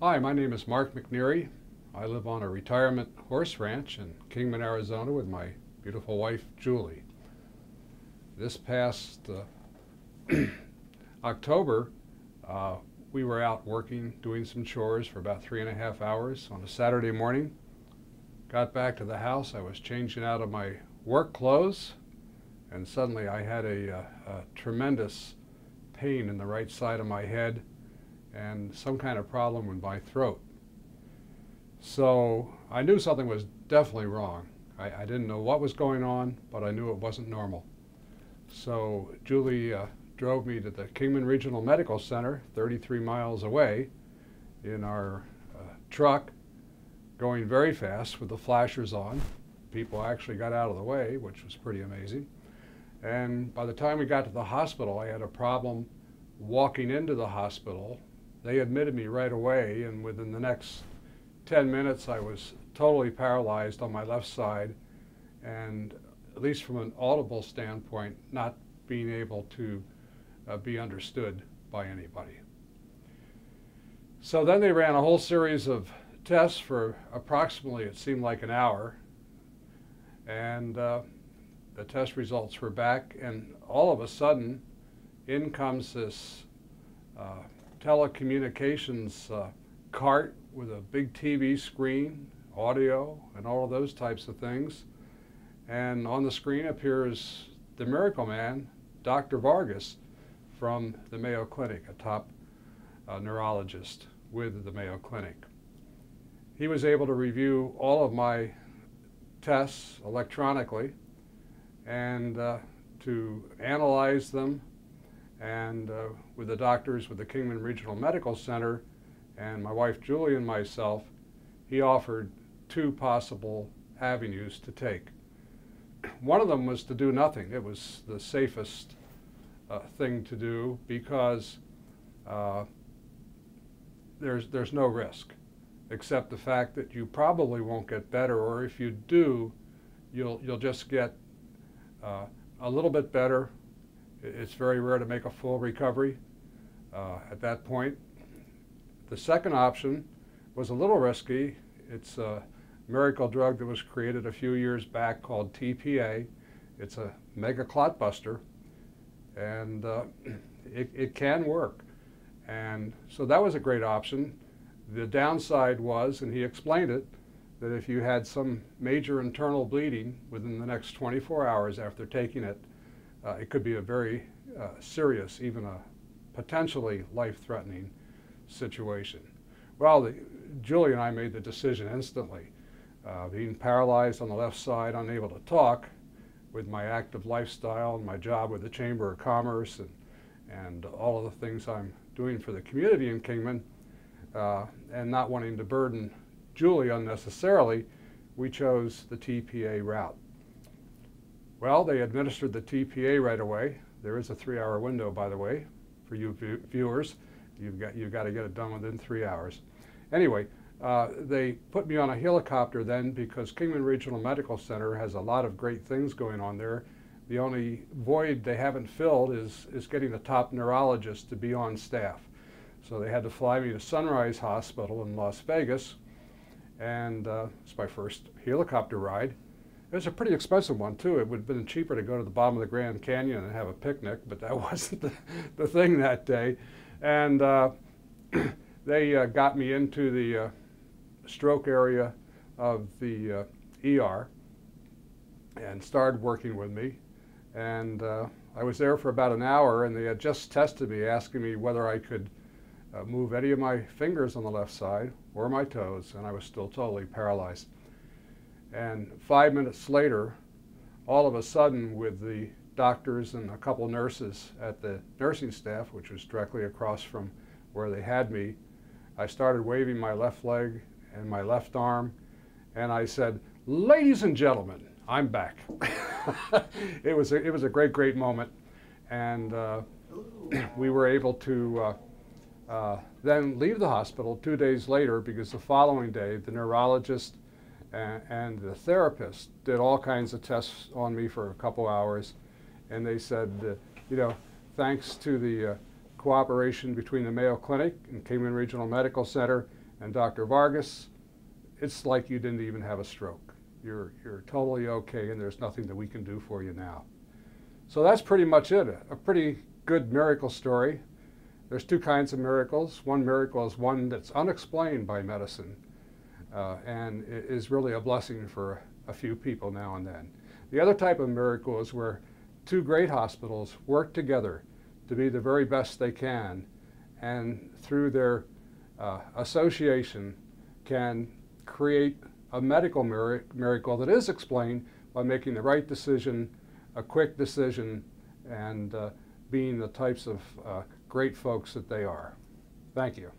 Hi, my name is Mark McNeary. I live on a retirement horse ranch in Kingman, Arizona with my beautiful wife, Julie. This past October, we were out working, doing some chores for about 3.5 hours on a Saturday morning. Got back to the house, I was changing out of my work clothes, and suddenly I had a tremendous pain in the right side of my head and some kind of problem with my throat. So I knew something was definitely wrong. I didn't know what was going on, but I knew it wasn't normal. So Julie drove me to the Kingman Regional Medical Center, 33 miles away, in our truck, going very fast with the flashers on. People actually got out of the way, which was pretty amazing. And by the time we got to the hospital, I had a problem walking into the hospital. They admitted me right away, and within the next 10 minutes, I was totally paralyzed on my left side, and at least from an audible standpoint, not being able to be understood by anybody. So then they ran a whole series of tests for approximately, it seemed like an hour, and the test results were back, and all of a sudden, in comes this telecommunications cart with a big TV screen, audio, and all of those types of things. And on the screen appears the Miracle Man, Dr. Vargas, from the Mayo Clinic, a top neurologist with the Mayo Clinic. He was able to review all of my tests electronically and to analyze them, and with the doctors with the Kingman Regional Medical Center and my wife Julie and myself, he offered 2 possible avenues to take. One of them was to do nothing. It was the safest thing to do because there's no risk, except the fact that you probably won't get better, or if you do, you'll just get a little bit better. It's very rare to make a full recovery at that point. The second option was a little risky. It's a miracle drug that was created a few years back called TPA. It's a mega clot buster, and it can work. And so that was a great option. The downside was, and he explained it, that if you had some major internal bleeding within the next 24 hours after taking it, it could be a very serious, even a potentially life-threatening situation. Well, Julie and I made the decision instantly. Being paralyzed on the left side, unable to talk, with my active lifestyle and my job with the Chamber of Commerce and all of the things I'm doing for the community in Kingman, and not wanting to burden Julie unnecessarily, we chose the TPA route. Well, they administered the TPA right away. There is a 3-hour window, by the way, for you viewers. You've got to get it done within 3 hours. Anyway, they put me on a helicopter then, because Kingman Regional Medical Center has a lot of great things going on there. The only void they haven't filled is getting the top neurologist to be on staff. So they had to fly me to Sunrise Hospital in Las Vegas, and it's my first helicopter ride. It was a pretty expensive one, too. It would have been cheaper to go to the bottom of the Grand Canyon and have a picnic, but that wasn't the thing that day. And they got me into the stroke area of the ER and started working with me. And I was there for about an hour, and they had just tested me, asking me whether I could move any of my fingers on the left side or my toes, and I was still totally paralyzed. And 5 minutes later, all of a sudden, with the doctors and a couple nurses at the nursing staff, which was directly across from where they had me, I started waving my left leg and my left arm, and I said, "Ladies and gentlemen, I'm back." It was a great moment, and we were able to then leave the hospital 2 days later, because the following day the neurologist and the therapist did all kinds of tests on me for a couple hours, and they said, thanks to the cooperation between the Mayo Clinic and Kingman Regional Medical Center, And Dr. Vargas, it's like you didn't even have a stroke. You're totally okay, and there's nothing that we can do for you now. So that's pretty much it, a pretty good miracle story. There's two kinds of miracles. One miracle is one that's unexplained by medicine and is really a blessing for a few people now and then. The other type of miracle is where two great hospitals work together to be the very best they can, and through their association can create a medical miracle that is explained by making the right decision, a quick decision, and being the types of great folks that they are. Thank you.